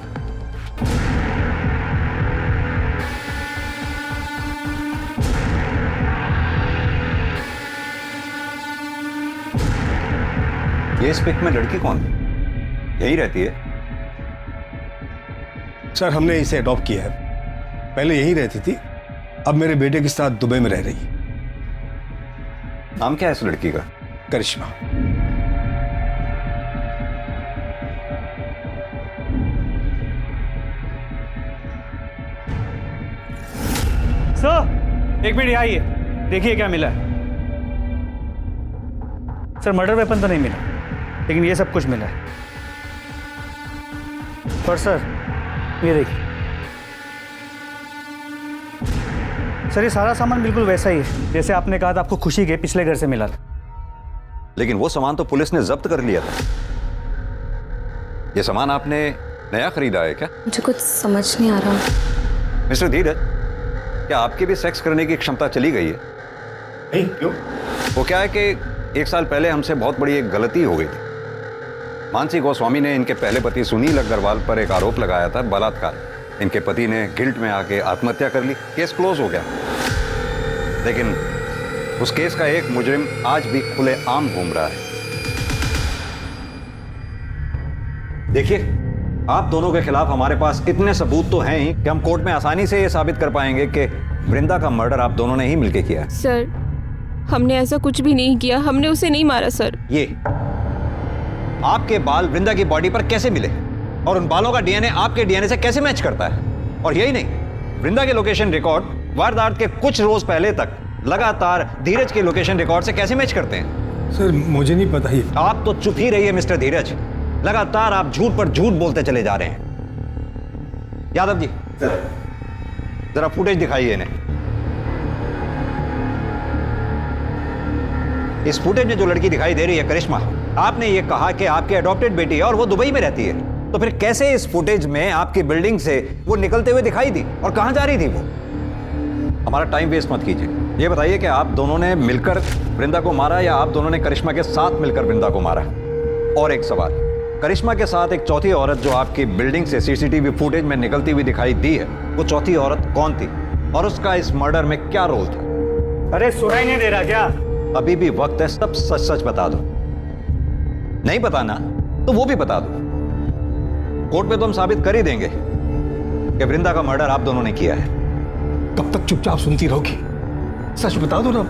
ये इस पिक में लड़की कौन है? यही रहती है? सर हमने इसे अडॉप्ट किया है, पहले यही रहती थी, अब मेरे बेटे के साथ दुबई में रह रही है। नाम क्या है इस लड़की का? करिश्मा। सर एक मिनट आइए, देखिए क्या मिला है। सर मर्डर वेपन तो नहीं मिला, लेकिन ये सब कुछ मिला है। पर सर ये देखिए सर, ये सारा सामान बिल्कुल वैसा ही है जैसे आपने कहा था आपको खुशी के पिछले घर से मिला था। लेकिन वो सामान तो पुलिस ने जब्त कर लिया था। ये सामान आपने नया खरीदा है क्या? मुझे कुछ समझ नहीं आ रहा। मिस्टर धीरज, क्या आपकी भी सेक्स करने की क्षमता चली गई है? नहीं, क्यों? वो क्या है कि 1 साल पहले हमसे बहुत बड़ी एक गलती हो गई थी। मानसी गोस्वामी ने इनके पहले पति सुनील अग्रवाल पर एक आरोप लगाया था, बलात्कार। इनके पति ने गिल्ट में आके आत्महत्या कर ली, केस क्लोज हो गया। लेकिन उस केस का एक मुजरिम आज भी खुलेआम घूम रहा है। देखिए, आप दोनों के खिलाफ हमारे पास इतने सबूत तो हैं ही कि हम कोर्ट में आसानी से ये साबित कर पाएंगे कि वृंदा का मर्डर आप दोनों ने ही मिलकर किया है। सर हमने ऐसा कुछ भी नहीं किया, हमने उसे नहीं मारा सर। ये आपके बाल वृंदा की बॉडी पर कैसे मिले और उन बालों का डीएनए आपके डीएनए से कैसे मैच करता है? और यही नहीं, वृंदा के लोकेशन रिकॉर्ड वारदात के कुछ रोज पहले तक लगातार धीरज के लोकेशन रिकॉर्ड से कैसे मैच करते हैं? सर मुझे नहीं पता ये। आप तो चुप ही रहिए मिस्टर धीरज, लगातार आप झूठ पर झूठ बोलते चले जा रहे हैं। यादव जी जरा फुटेज दिखाइए इन्हें। इस फुटेज में जो लड़की दिखाई दे रही है करिश्मा, आपने ये कहा कि आपकी अडॉप्टेड बेटी है और वो दुबई में रहती है, तो फिर कैसे इस फुटेज में आपकी बिल्डिंग से वो निकलते हुए दिखाई दी और कहां जा रही थी वो? हमारा टाइम वेस्ट मत कीजिए, ये बताइए कि आप दोनों ने मिलकर वृंदा को मारा या आप दोनों ने करिश्मा के साथ मिलकर वृंदा को मारा? और एक सवाल, करिश्मा के साथ एक चौथी औरत जो आपकी बिल्डिंग से सीसीटीवी फुटेज में निकलती हुई दिखाई दी है, वो चौथी औरत कौन थी और उसका इस मर्डर में क्या रोल था? अरे सुनाई नहीं दे रहा क्या? अभी भी वक्त है, सब सच सच बता दो। नहीं बताना तो वो भी बता दो। कोर्ट में तो हम साबित कर ही देंगे कि वृंदा का मर्डर आप दोनों ने किया है। कब तक चुपचाप सुनती रहोगी? सच बता दो ना।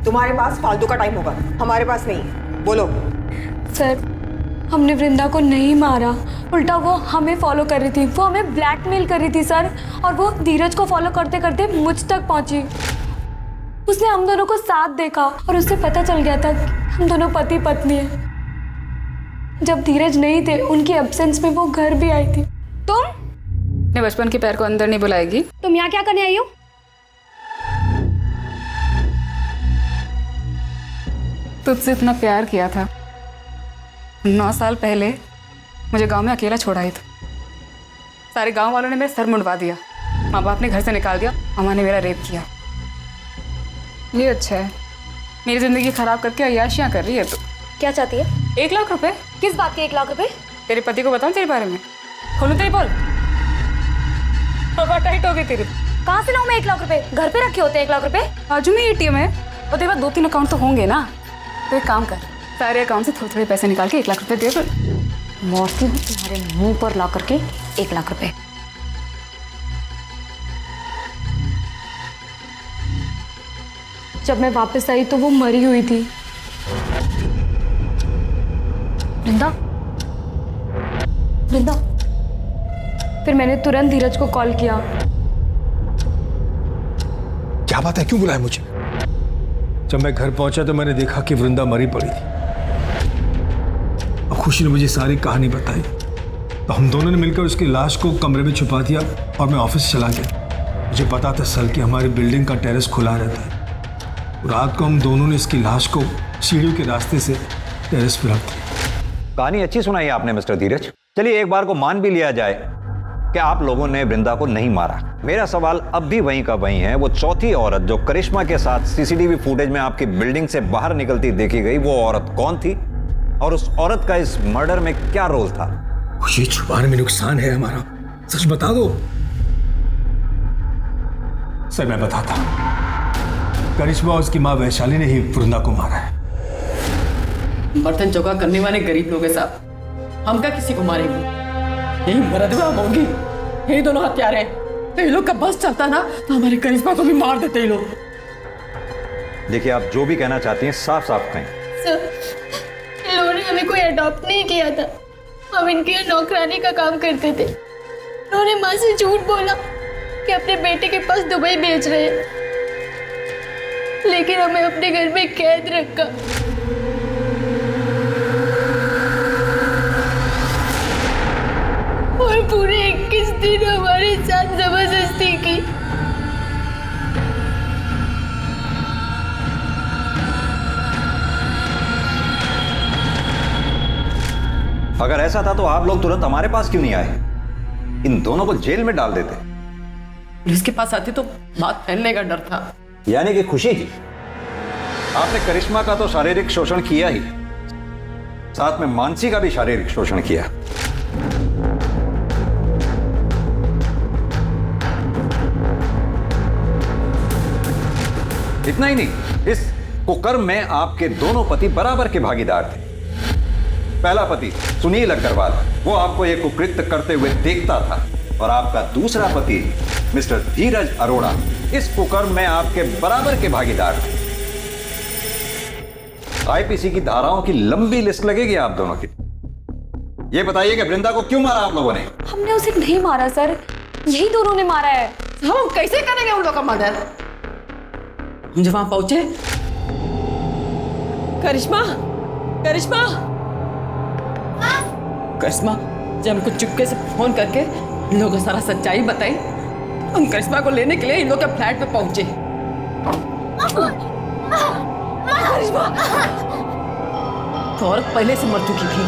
तुम्हारे पास फालतू का टाइम होगा, हमारे पास नहीं। बोलो। सर हमने वृंदा को नहीं मारा, उल्टा वो हमें फॉलो कर रही थी, वो हमें ब्लैकमेल कर रही थी सर, और वो धीरज को फॉलो करते करते मुझ तक पहुंची। उसने हम दोनों को साथ देखा और उससे पता चल गया था कि हम दोनों पति पत्नी हैं। जब धीरज नहीं थे, उनकी एब्सेंस में वो घर भी आई थी। तुम अपने बचपन के पैर को अंदर नहीं बुलाएगी? तुम यहाँ क्या करने आई हो? तुझसे इतना प्यार किया था, 9 साल पहले मुझे गांव में अकेला छोड़ा ही था। सारे गांव वालों ने मेरा सर मुंडवा दिया, माँ बाप ने घर से निकाल दिया, अम्मा ने मेरा रेप किया। ये अच्छा है, मेरी जिंदगी खराब करके अय्याशियाँ कर रही है। तो क्या चाहती है? 1 लाख रुपए। किस बात के 1 लाख रुपए? तेरे पति को बताऊं तेरे बारे में? खोलूं तेरी बोल? हवा टाइट हो गई तेरी। कहाँ से लाऊं मैं 1 लाख रुपए? घर पे रखे होते 1 लाख रुपए? बाजू में ATM है और तेरे पास 2-3 अकाउंट तो होंगे ना। तो एक काम कर, सारे अकाउंट से थोड़े थोड़े पैसे निकाल के 1 लाख रुपए दे दो। मौसी हूँ तुम्हारे मुंह पर ला करके 1 लाख रुपए। जब मैं वापस आई तो वो मरी हुई थी। वृंदा, वृंदा। फिर मैंने तुरंत धीरज को कॉल किया। क्या बात है, क्यों बुलाया मुझे? जब मैं घर पहुंचा तो मैंने देखा कि वृंदा मरी पड़ी थी। अब खुशी ने मुझे सारी कहानी बताई, तो हम दोनों ने मिलकर उसकी लाश को कमरे में छुपा दिया और मैं ऑफिस चला गया। मुझे पता था सर कि हमारी बिल्डिंग का टेरेस खुला रहता है। रात को हम दोनों ने इसकी लाश को सीढ़ियों के रास्ते से टेरेस पर रख दिया। कहानी अच्छी सुनाई आपने मिस्टर धीरज। चलिए एक बार को मान भी लिया जाए कि आप लोगों ने वृंदा को नहीं मारा। मेरा सवाल अब भी वहीं का वहीं है, वो चौथी औरत जो करिश्मा के साथ सीसीटीवी फुटेज में आपकी बिल्डिंग से बाहर निकलती देखी गई, वो औरत कौन थी और उस औरत का इस मर्डर में क्या रोल था? खुशी छुपाने में नुकसान है हमारा, सच बता दो। सर मैं बताता हूं, करिश्मा और उसकी माँ वैशाली ने ही वृंदा को मारा है। बर्तन चौका करने वाले गरीब लोग हैं साहब, हम क्या किसी को मारेंगे? यही मरदवा होंगी, यही दोनों हत्यारे हैं। तो ये लोग का बस चलता ना तो हमारे करिश्मा को भी मार देते ये लोग। देखिए आप जो भी कहना चाहती हैं साफ साफ कहें। सर, इन लोगों ने हमें कोई अडॉप्ट नहीं किया था, हम इनके यहाँ नौकरानी का काम करते थे। उन्होंने माँ से झूठ बोला कि अपने बेटे के पास दुबई भेज रहे हैं, लेकिन हमें अपने घर में कैद रखा। और पूरे 21 दिन हमारे साथ जबरदस्ती की। अगर ऐसा था तो आप लोग तुरंत हमारे पास क्यों नहीं आए? इन दोनों को जेल में डाल देते। पुलिस के पास आती तो बात फैलने का डर था। यानी कि खुशी जी, आपने करिश्मा का तो शारीरिक शोषण किया ही, साथ में मानसी का भी शारीरिक शोषण किया। इतना ही नहीं, इस कुकर्म में आपके दोनों पति बराबर के भागीदार थे। पहला पति सुनील अग्रवाल, वो आपको ये कुकृत्य करते हुए देखता था, और आपका दूसरा पति मिस्टर धीरज अरोड़ा इस कुकर्म में आपके बराबर के भागीदार थे। आईपीसी की धाराओं की लंबी लिस्ट लगेगी आप दोनों की। ये बताइए कि वृंदा को क्यों मारा आप लोगों ने? हमने उसे नहीं मारा सर, यही दोनों ने मारा है। हम कैसे करेंगे उन लोग का मर्डर? हम जब वहां पहुंचे, करिश्मा करिश्मा करिश्मा जब हमको चुपके से फोन करके इन लोगों को सारा सच्चाई बताई, हम करिश्मा को लेने के लिए इन लोग के फ्लैट पे पहुंचे। करिश्मा तो औरत पहले से मर चुकी थी।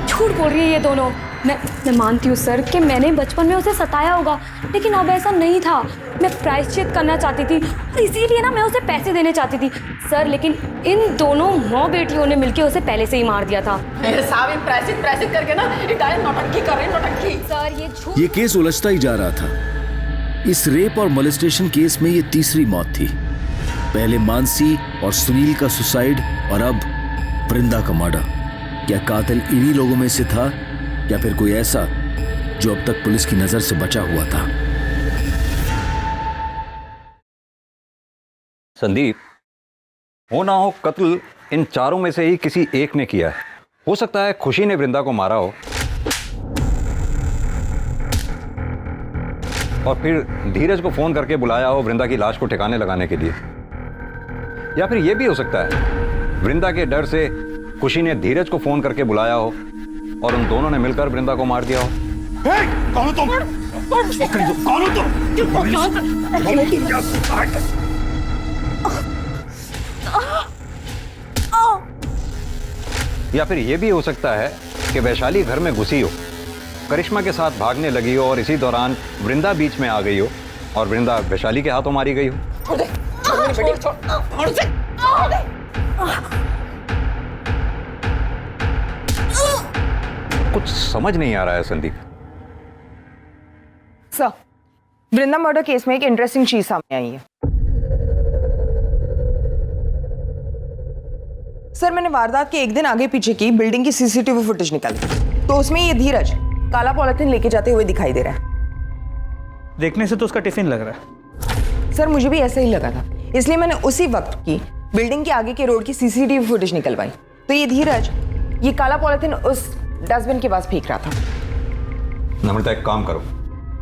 झूठ बोल रही है ये दोनों। मैं मानती हूँ सर कि मैंने बचपन में उसे सताया होगा, लेकिन अब ऐसा नहीं था। मैं प्रायश्चित करना चाहती थी और इसीलिए ना मैं उसे पैसे देने चाहती थी सर, लेकिन इन दोनों माँ बेटियों ने मिलकर उसे पहले से ही मार दिया था। साहब प्रायश्चित करके ना नौटंकी कर रहे, नौटंकी। सर ये झूठ। ये केस उलझता ही जा रहा था। इस रेप और मोलेस्टेशन केस में ये तीसरी मौत थी। पहले मानसी और सुनील का सुसाइड और अब वृंदा का मर्डर। क्या कातिल इन्हीं लोगों में से था या फिर कोई ऐसा जो अब तक पुलिस की नजर से बचा हुआ था? संदीप, हो ना हो कत्ल इन चारों में से ही किसी एक ने किया है। हो सकता है खुशी ने वृंदा को मारा हो और फिर धीरज को फोन करके बुलाया हो वृंदा की लाश को ठिकाने लगाने के लिए, या फिर यह भी हो सकता है वृंदा के डर से खुशी ने धीरज को फोन करके बुलाया हो और उन दोनों ने मिलकर वृंदा को मार दिया हो। कौन हो तुम? कौन हो तुम? या फिर यह भी हो सकता है कि वैशाली घर में घुसी हो, करिश्मा के साथ भागने लगी हो और इसी दौरान वृंदा बीच में आ गई हो और वृंदा वैशाली के हाथों मारी गई हो। कुछ समझ नहीं आ रहा है संदीप। सर, वृंदा मर्डर केस में एक इंटरेस्टिंग चीज सामने आई है। सर, मैंने वारदात के एक दिन आगे पीछे की बिल्डिंग की सीसीटीवी फुटेज निकाली, तो उसमें ये धीरज काला पॉलिथीन लेके जाते हुए दिखाई दे रहा है। देखने से तो उसका टिफिन लग रहा है। सर, मुझे भी ऐसा ही लगा था, इसलिए मैंने उसी वक्त की बिल्डिंग के आगे के रोड की सीसीटीवी फुटेज निकलवाई। तो ये धीरज ये काला पॉलिथीन उस डस्टबिन के पास फेंक रहा था। नम्रता, एक काम करो,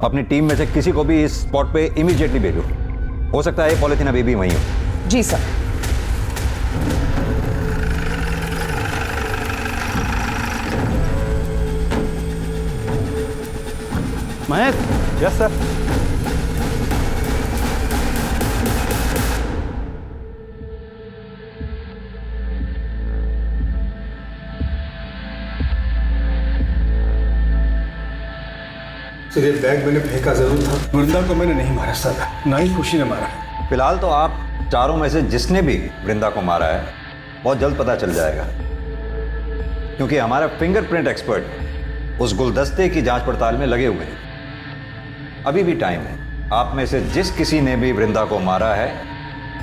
अपनी टीम में से किसी को भी इस स्पॉट पे इमीडिएटली भेजो। हो सकता है ये पॉलिथीन अभी भी वहीं हो। जी sir. Mahesh. Yes sir. Sir, ये बैग मैंने फेंका जरूर था। वृंदा को मैंने नहीं मारा सर, ना ही खुशी ने मारा। फिलहाल तो आप चारों में से जिसने भी वृंदा को मारा है बहुत जल्द पता चल जाएगा, क्योंकि हमारा फिंगरप्रिंट एक्सपर्ट उस गुलदस्ते की जांच पड़ताल में लगे हुए हैं। अभी भी टाइम है। आप में से जिस किसी ने भी वृंदा को मारा है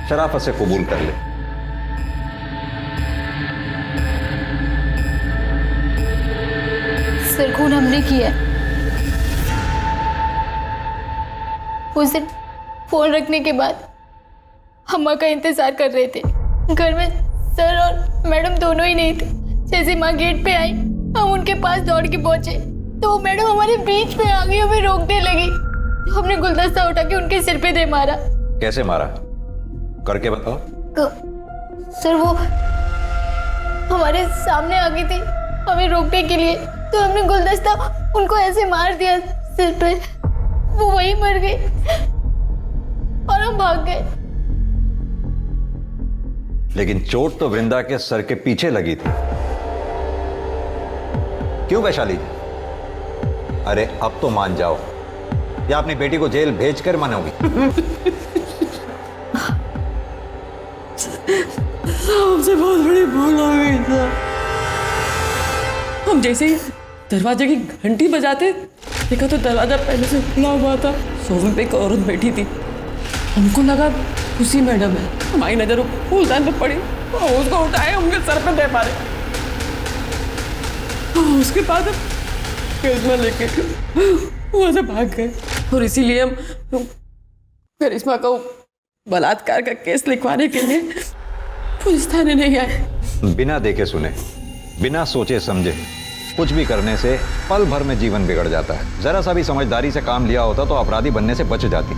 शराफत से कबूल कर ले। सर, खून हमने किया है। उस दिन फोन रखने के बाद अम्मा का इंतजार कर रहे थे। घर में सर और मैडम दोनों ही नहीं थे। जैसे माँ गेट पे आई, हम उनके पास दौड़ के पहुंचे तो मैडम हमारे बीच में आ गई, हमें रोकने लगी। हमने गुलदस्ता उठा के उनके सिर पे दे मारा। कैसे मारा? करके बताओ। सर, वो हमारे सामने आ गई थी हमें रोकने के लिए, तो हमने गुलदस्ता उनको ऐसे मार दिया सिर पे, वो वहीं मर गई और हम भाग गए। लेकिन चोट तो वृंदा के सर के पीछे लगी थी। क्यों वैशाली? अरे अब तो मान जाओ, या अपनी बेटी को जेल भेजकर मानोगी? हमसे बहुत बड़ी भूल हो गई था। हम जैसे ही दरवाजे की घंटी बजाते देखा तो दरवाजा पहले से खुला हुआ था। सोफे पे एक औरत बैठी थी। हमको लगा खुशी मैडम है। हमारी नजर फूलदान पे पड़ी और उसको उठाए उनके सर पे दे मारे। उसके बाद करिश्मा लेके वहां से भाग गए और इसीलिए हम करिश्मा को बलात्कार का केस लिखवाने के लिए पुलिस थाने नहीं आए। बिना देखे सुने, बिना सोचे समझे कुछ भी करने से पल भर में जीवन बिगड़ जाता है। जरा सा भी समझदारी से काम लिया होता तो अपराधी बनने से बच जाती।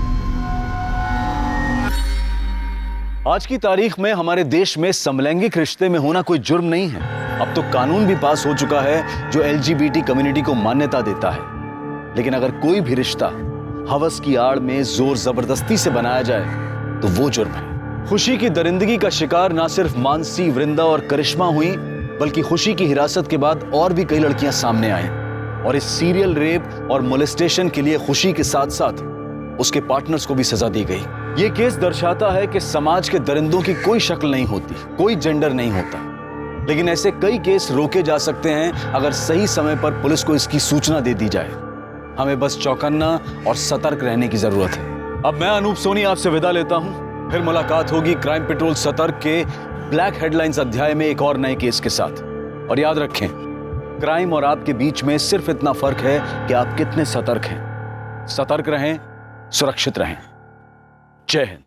आज की तारीख में हमारे देश में समलैंगिक रिश्ते में होना कोई जुर्म नहीं है। अब तो कानून भी पास हो चुका है जो LGBT कम्युनिटी को मान्यता देता है। लेकिन अगर कोई भी रिश्ता हवस की आड़ में जोर जबरदस्ती से बनाया जाए तो वो जुर्म है। खुशी की दरिंदगी का शिकार ना सिर्फ मानसी, वृंदा और करिश्मा हुई, बल्कि खुशी की हिरासत के बाद और भी कई लड़कियां सामने आई। और इस सीरियल रेप और मोलेस्टेशन के लिए खुशी के साथ साथ उसके पार्टनर्स को भी सजा दी गई। ये केस दर्शाता है कि समाज के दरिंदों की कोई शक्ल नहीं होती, कोई जेंडर नहीं होता। लेकिन ऐसे कई केस रोके जा सकते हैं अगर सही समय पर पुलिस को इसकी सूचना दे दी जाए। हमें बस चौकन्ना और सतर्क रहने की जरूरत है। अब मैं अनूप सोनी आपसे विदा लेता हूं। फिर मुलाकात होगी क्राइम पेट्रोल सतर्क के ब्लैक हेडलाइंस अध्याय में एक और नए केस के साथ। और याद रखें, क्राइम और आपके बीच में सिर्फ इतना फर्क है कि आप कितने सतर्क हैं। सतर्क रहें, सुरक्षित रहें। जय हिंद।